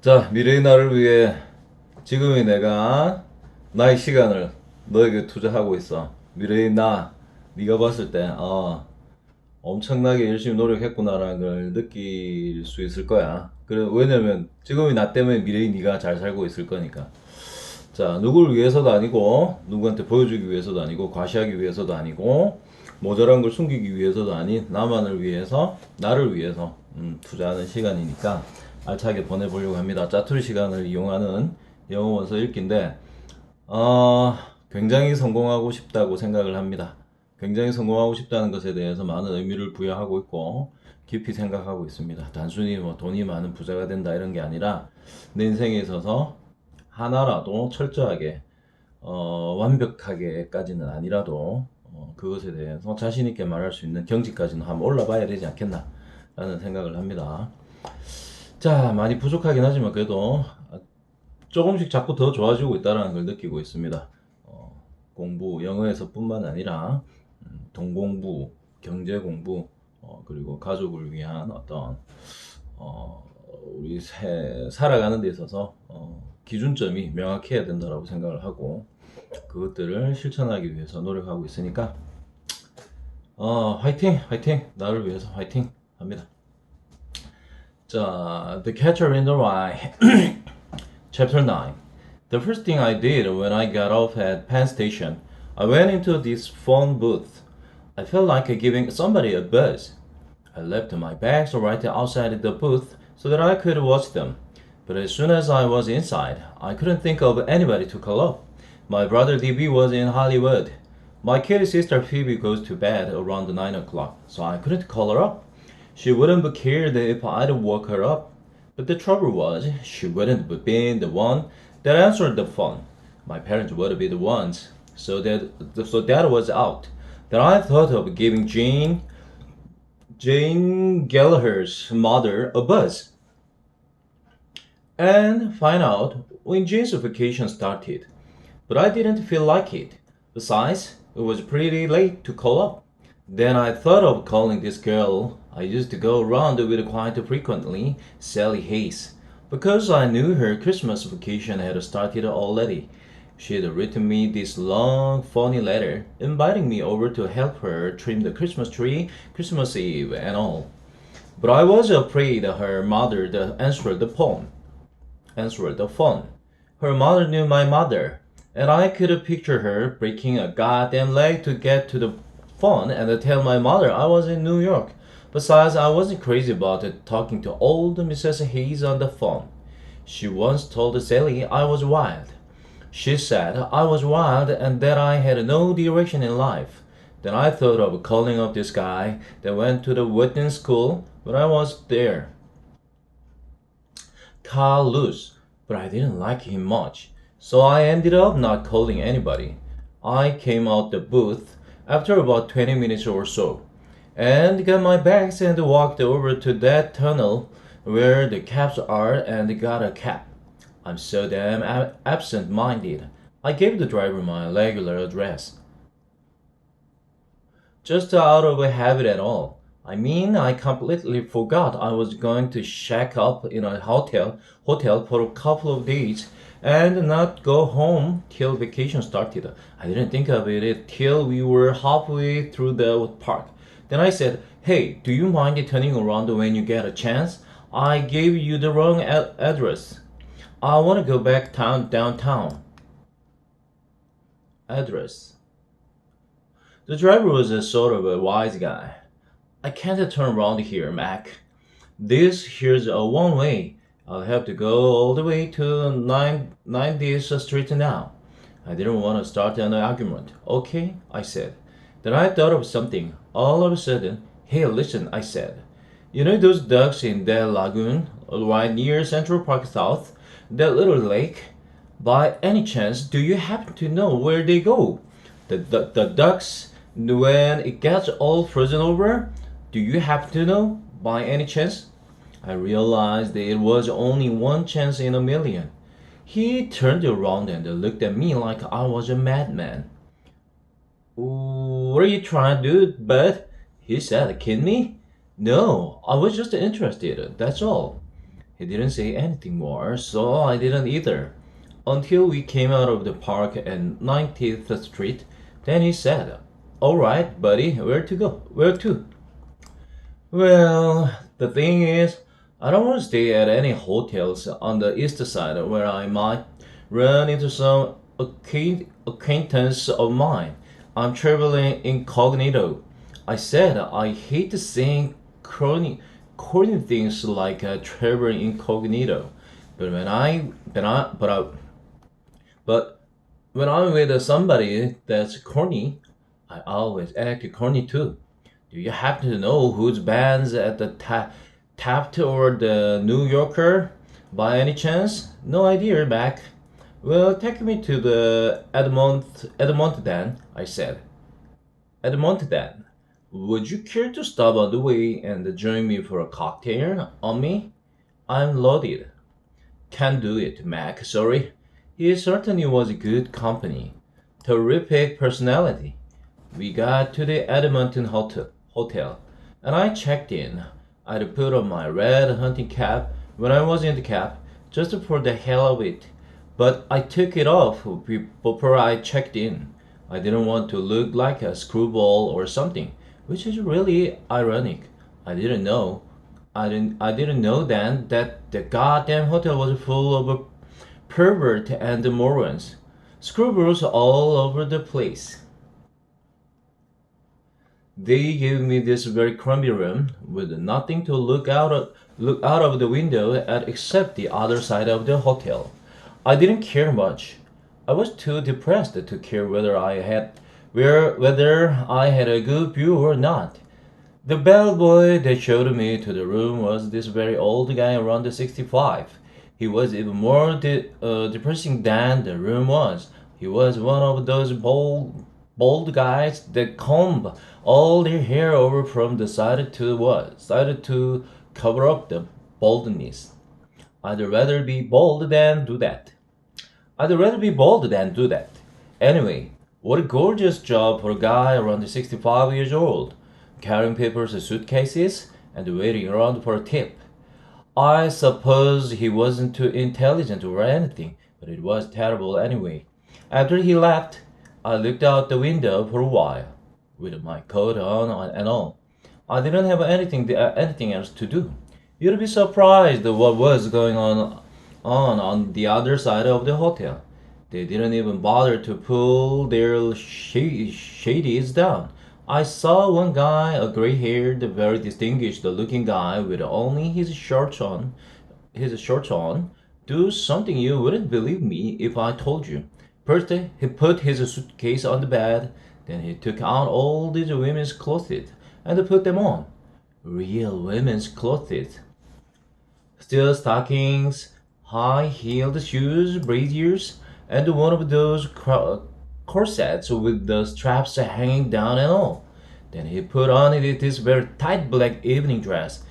자, 미래의 나를 위해 지금의 내가 나의 시간을 너에게 투자하고 있어. 미래의 나, 네가 봤을 때, 엄청나게 열심히 노력했구나라는 걸 느낄 수 있을 거야. 그래, 왜냐면 지금의 나 때문에 미래의 네가 잘 살고 있을 거니까. 자, 누구를 위해서도 아니고, 누구한테 보여주기 위해서도 아니고, 과시하기 위해서도 아니고, 모자란 걸 숨기기 위해서도 아닌, 나만을 위해서, 나를 위해서, 투자하는 시간이니까, 알차게 보내보려고 합니다. 짜투리 시간을 이용하는 영어 원서 읽기인데, 어, 굉장히 성공하고 싶다고 생각을 합니다. 굉장히 성공하고 싶다는 것에 대해서 많은 의미를 부여하고 있고, 깊이 생각하고 있습니다. 단순히 뭐 돈이 많은 부자가 된다 이런 게 아니라, 내 인생에 있어서 하나라도 철저하게 완벽하게까지는 아니라도 그것에 대해서 자신 있게 말할 수 있는 경지까지는 한번 올라봐야 되지 않겠나 라는 생각을 합니다. 자, 많이 부족하긴 하지만 그래도 조금씩 자꾸 더 좋아지고 있다는 걸 느끼고 있습니다. 공부, 영어에서뿐만 아니라 돈 공부, 경제 공부, 그리고 가족을 위한 어떤 우리 살아가는 데 있어서 기준점이 명확해야 된다고 생각을 하고 그것들을 실천하기 위해서 노력하고 있으니까 화이팅! 화이팅! 나를 위해서 화이팅! 합니다. 자, The Catcher in the Rye Chapter 9. The first thing I did when I got off at Penn Station, I went into this phone booth. I felt like giving somebody a buzz. I left my bags right outside the booth so that I could watch them. But as soon as I was inside, I couldn't think of anybody to call up. My brother DB was in Hollywood. My kid sister Phoebe goes to bed around 9 o'clock, so I couldn't call her up. She wouldn't have cared if I'd woke her up. But the trouble was, she wouldn't have been the one that answered the phone. My parents would be the ones. So that was out. Then I thought of giving Jane Gallagher's mother a buzz and find out when Jane's vacation started. But I didn't feel like it. Besides, it was pretty late to call up. Then I thought of calling this girl I used to go around with quite frequently, Sally Hayes, because I knew her Christmas vacation had started already. She had written me this long, funny letter inviting me over to help her trim the Christmas tree, Christmas Eve, and all. But I was afraid her mother would answer the phone. Her mother knew my mother, and I could picture her breaking a goddamn leg to get to the phone and tell my mother I was in New York. Besides, I wasn't crazy about talking to old Mrs. Hayes on the phone. She once told Sally I was wild. She said I was wild and that I had no direction in life. Then I thought of calling up this guy that went to the Witten school when I was there. Carl Luz, but I didn't like him much, so I ended up not calling anybody. I came out the booth after about 20 minutes or so, and got my bags and walked over to that tunnel where the cabs are and got a cab. I'm so damn absent-minded. I gave the driver my regular address. Just out of habit at all. I mean, I completely forgot I was going to shack up in a hotel for a couple of days and not go home till vacation started. I didn't think of it till we were halfway through the park. Then I said, "Hey, do you mind turning around when you get a chance? I gave you the wrong address. I want to go back downtown." Address. The driver was a sort of a wise guy. "I can't turn around here, Mac. This here's a one way. I'll have to go all the way to 90th Street now." I didn't want to start an argument. "Okay," I said. Then I thought of something. All of a sudden, "Hey, listen," I said. "You know those ducks in that lagoon right near Central Park South? That little lake? By any chance, do you happen to know where they go? The ducks, when it gets all frozen over? Do you happen to know, by any chance?" I realized that it was only one chance in a million. He turned around and looked at me like I was a madman. "What are you trying to do, bud?" he said. "Kid me?" "No, I was just interested, that's all." He didn't say anything more, so I didn't either. Until we came out of the park at 90th Street, then he said, "All right, buddy, where to go? Where to?" Well, the thing is, I don't want to stay at any hotels on the east side where I might run into some acquaintance of mine. I'm traveling incognito. I said I hate saying corny things like traveling incognito, but but when I'm with somebody that's corny, I always act corny too. Do you happen to know whose band's at the Taft or the New Yorker by any chance? No idea, Mac. Well, take me to the Edmont then, I said. Edmont then. Would you care to stop on the way and join me for a cocktail on me? I'm loaded. Can't do it, Mac, sorry. He certainly was good company. Terrific personality. We got to the Edmonton hotel, and I checked in. I'd put on my red hunting cap when I was in the cab, just for the hell of it. But I took it off before I checked in. I didn't want to look like a screwball or something, which is really ironic. I didn't know. I didn't know then that the goddamn hotel was full of pervert and morons. Screwballs all over the place. They gave me this very crummy room with nothing to look out of the window at except the other side of the hotel. I didn't care much. I was too depressed to care whether I had a good view or not. The bellboy that showed me to the room was this very old guy around 65. He was even more depressing than the room was. He was one of those bald guys that comb all their hair over from the side to cover up the baldness. I'd rather be bald than do that. I'd rather be bald than do that. Anyway, what a gorgeous job for a guy around 65 years old, carrying papers and suitcases and waiting around for a tip. I suppose he wasn't too intelligent or anything, but it was terrible anyway. After he left, I looked out the window for a while, with my coat on and all. I didn't have anything else to do. You'd be surprised what was going on the other side of the hotel. They didn't even bother to pull their shades down. I saw one guy, a gray-haired, very distinguished-looking guy with only his shorts on, do something you wouldn't believe me if I told you. First, he put his suitcase on the bed, then he took out all these women's clothes and put them on. Real women's clothes. Steel stockings, high-heeled shoes, braziers, and one of those corsets with the straps hanging down and all. Then he put on this very tight black evening dress.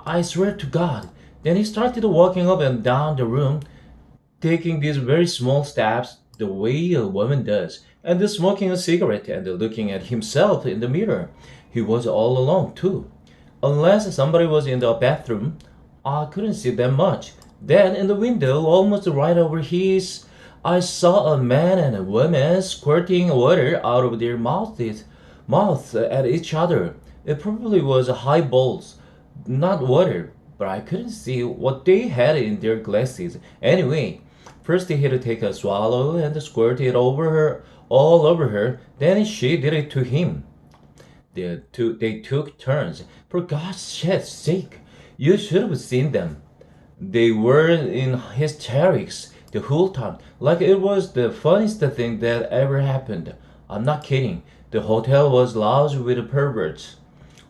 I swear to God. Then he started walking up and down the room, taking these very small steps the way a woman does, and smoking a cigarette and looking at himself in the mirror. He was all alone, too. Unless somebody was in the bathroom, I couldn't see them much. Then, in the window, almost right over his, I saw a man and a woman squirting water out of their mouths at each other. It probably was highballs, not water, but I couldn't see what they had in their glasses. Anyway, first he had to take a swallow and squirt it all over her. Then she did it to him. They took turns. For God's sake, you should have seen them. They were in hysterics the whole time, like it was the funniest thing that ever happened. I'm not kidding. The hotel was lousy with perverts.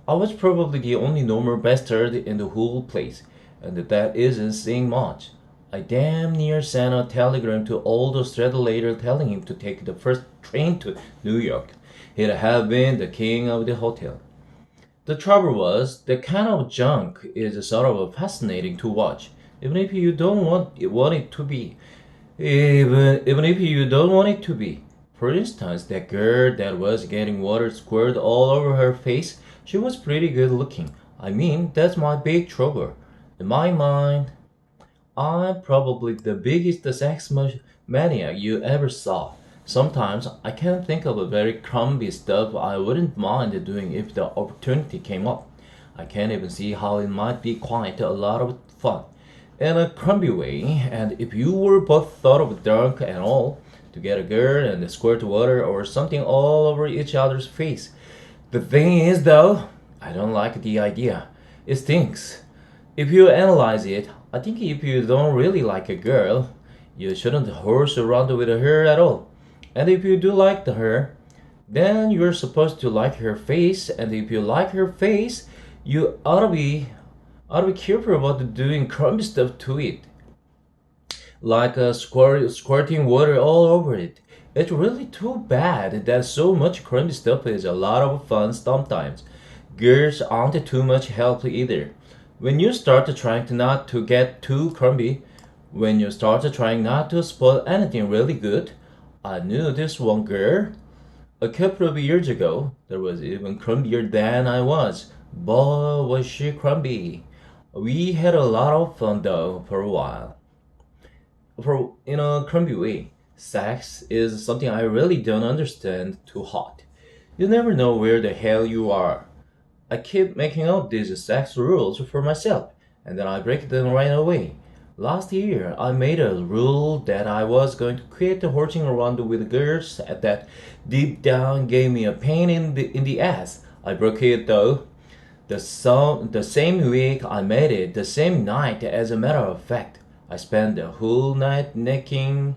I was probably the only normal bastard in the whole place, and that isn't saying much. I damn near sent a telegram to old Stradlater telling him to take the first train to New York. He'd have been the king of the hotel. The trouble was, that kind of junk is sort of fascinating to watch, even if you don't want it to be. Even if you don't want it to be. For instance, that girl that was getting water squirted all over her face, she was pretty good looking. I mean, that's my big trouble. In my mind, I'm probably the biggest maniac you ever saw. Sometimes I can't think of a very crumby stuff I wouldn't mind doing if the opportunity came up. I can't even see how it might be quite a lot of fun. In a crumby way, and if you were both thought of drunk and all, to get a girl and squirt water or something all over each other's face. The thing is, though, I don't like the idea. It stinks. If you analyze it, I think if you don't really like a girl, you shouldn't horse around with her at all. And if you do like her, then you're supposed to like her face, and if you like her face, you ought to be careful about doing crummy stuff to it, like squirting water all over it. It's really too bad that so much crummy stuff is a lot of fun sometimes. Girls aren't too much help either. When you start trying to not to get too crummy, when you start trying not to spoil anything really good, I knew this one girl a couple of years ago that was even crumbier than I was. Boy, was she crumby. We had a lot of fun though for a while. For in a crumby way, sex is something I really don't understand too hot. You never know where the hell you are. I keep making up these sex rules for myself, and then I break them right away. Last year, I made a rule that I was going to quit horsing around with girls that deep down gave me a pain in the ass. I broke it though. The same week I made it, the same night, as a matter of fact. I spent the whole night necking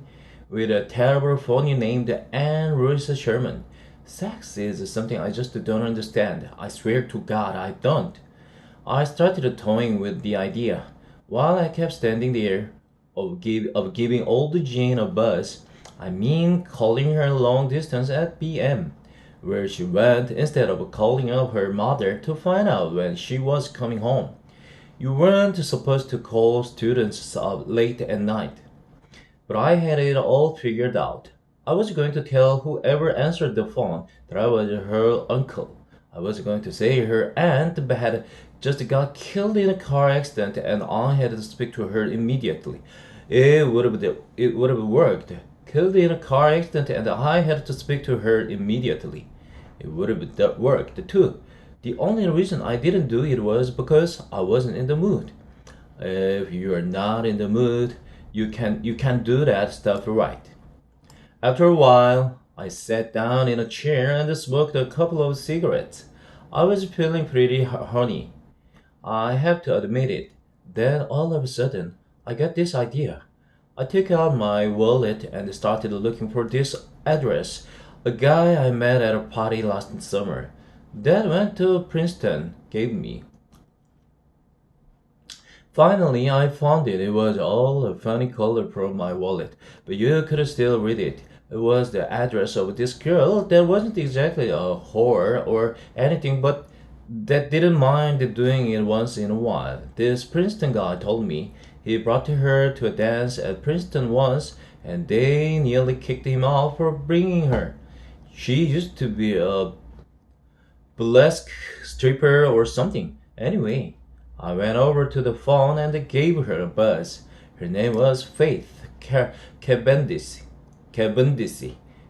with a terrible phony named Anne Royce Sherman. Sex is something I just don't understand. I swear to God I don't. I started toying with the idea. While I kept standing there, of giving old Jane a buzz, I mean calling her long distance at PM, where she went instead of calling up her mother to find out when she was coming home. You weren't supposed to call students late at night. But I had it all figured out. I was going to tell whoever answered the phone that I was her uncle. I was going to say her aunt had just got killed in a car accident and I had to speak to her immediately. It would have worked. Killed in a car accident and I had to speak to her immediately. It would have worked too. The only reason I didn't do it was because I wasn't in the mood. If you're not in the mood, you can do that stuff right. After a while, I sat down in a chair and smoked a couple of cigarettes. I was feeling pretty horny. I have to admit it. Then all of a sudden, I got this idea. I took out my wallet and started looking for this address. A guy I met at a party last summer that went to Princeton gave me. Finally, I found it. It was all a funny color from my wallet, but you could still read it. It was the address of this girl that wasn't exactly a whore or anything, but that didn't mind doing it once in a while. This Princeton guy told me he brought her to a dance at Princeton once, and they nearly kicked him out for bringing her. She used to be a burlesque stripper or something. Anyway, I went over to the phone and gave her a buzz. Her name was Faith Cavendish,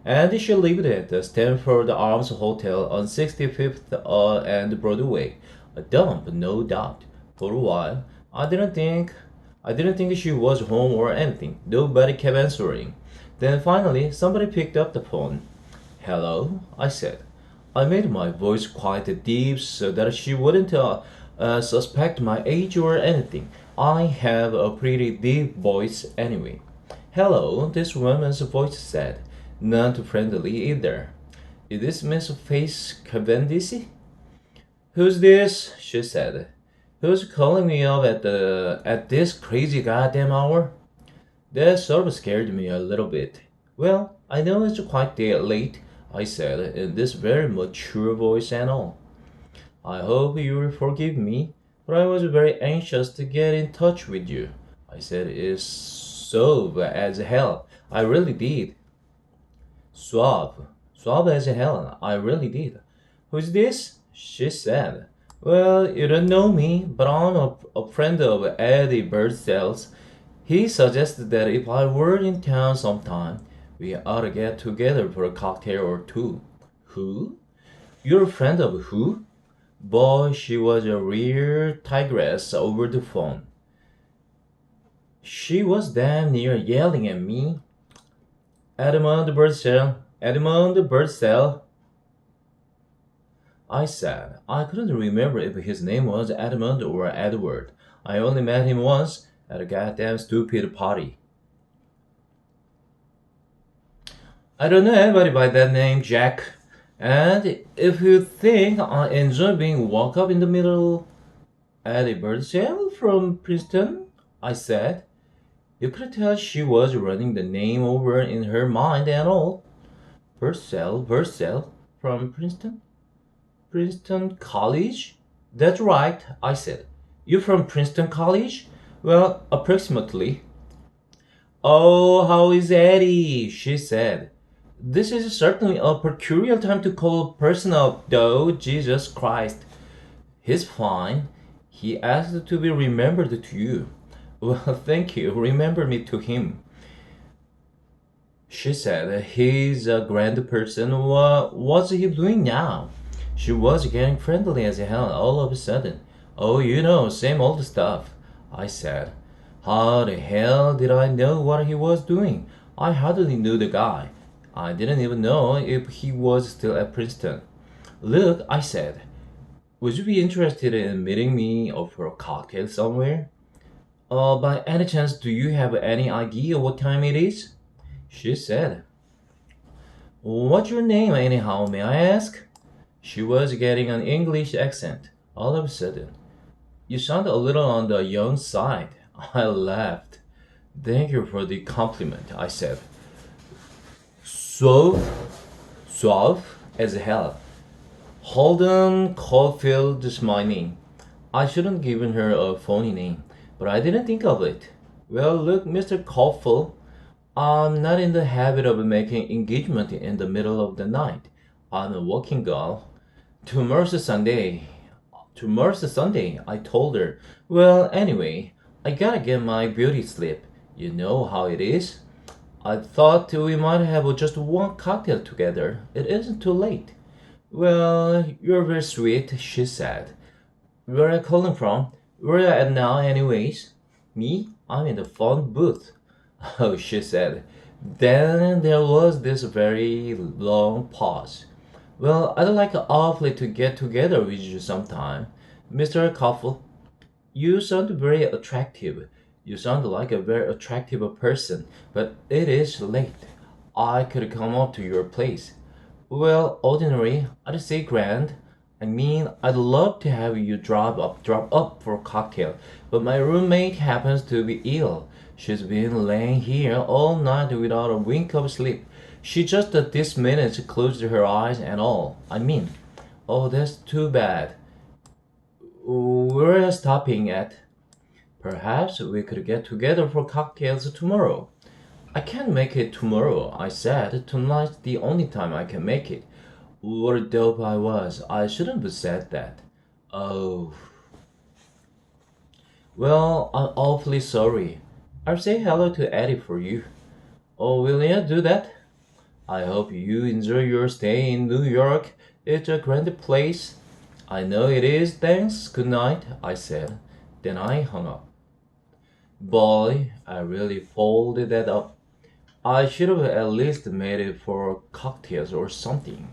and she lived at the Stanford Arms Hotel on 65th and Broadway. A dump, no doubt. For a while, I didn't think she was home or anything. Nobody kept answering. Then finally, somebody picked up the phone. Hello, I said. I made my voice quite deep so that she wouldn't suspect my age or anything. I have a pretty deep voice anyway. Hello, this woman's voice said. Not friendly either. Is this Miss Face Cavendish? Who's this? She said. Who's calling me up at this crazy goddamn hour? That sort of scared me a little bit. Well, I know it's quite late, I said in this very mature voice and all. I hope you will forgive me, but I was very anxious to get in touch with you. I said it's so as hell. I really did. Suave. Suave as hell. I really did. Who's this? She said. Well, you don't know me, but I'm a friend of Eddie Birdsel's. He suggested that if I were in town sometime, we ought to get together for a cocktail or two. Who? You're a friend of who? Boy, she was a real tigress over the phone. She was damn near yelling at me. Edmund Purcell, Edmund Purcell. I said. I couldn't remember if his name was Edmund or Edward. I only met him once at a goddamn stupid party. I don't know anybody by that name, Jack. And if you think I enjoy being woke up in the middle, Eddie Birdsell from Princeton, I said. You could tell she was running the name over in her mind and all. Purcell from Princeton? Princeton College? That's right, I said. You from Princeton College? Well, approximately. Oh, how is Eddie? She said. This is certainly a peculiar time to call a person up, though, Jesus Christ. He's fine. He asked to be remembered to you. Well, thank you. Remember me to him. She said, he's a grand person. What's he doing now? She was getting friendly as hell all of a sudden. Oh, you know, same old stuff, I said. How the hell did I know what he was doing? I hardly knew the guy. I didn't even know if he was still at Princeton. Look, I said, would you be interested in meeting me for a cocktail somewhere? By any chance, do you have any idea what time it is? She said. What's your name, anyhow, may I ask? She was getting an English accent all of a sudden. You sound a little on the young side. I laughed. Thank you for the compliment, I said. Suave as hell. Holden Caulfield is my name. I shouldn't given her a phony name, but I didn't think of it. Well, look, Mr. Caulfield, I'm not in the habit of making engagement in the middle of the night. I'm a working girl. Tomorrow's Sunday. Tomorrow's Sunday, I told her. Well, anyway, I gotta get my beauty sleep. You know how it is. I thought we might have just one cocktail together. It isn't too late. Well, you're very sweet, she said. Where are you calling from? Where are you at now, anyways? Me? I'm in the phone booth. Oh, she said. Then there was this very long pause. Well, I'd like awfully to get together with you sometime. Mr. Koffel, you sound very attractive. You sound like a very attractive person, but it is late. I could come up to your place. Well, ordinary, I'd say grand. I mean, I'd love to have you drop up for a cocktail, but my roommate happens to be ill. She's been laying here all night without a wink of sleep. She just at this minute closed her eyes and all. I mean, oh, that's too bad. Where are you stopping at? Perhaps we could get together for cocktails tomorrow. I can't make it tomorrow, I said. Tonight's the only time I can make it. What a dope I was. I shouldn't have said that. Oh. Well, I'm awfully sorry. I'll say hello to Eddie for you. Oh, will you do that? I hope you enjoy your stay in New York. It's a grand place. I know it is. Thanks. Good night, I said. Then I hung up. Boy, I really folded that up. I should have at least made it for cocktails or something.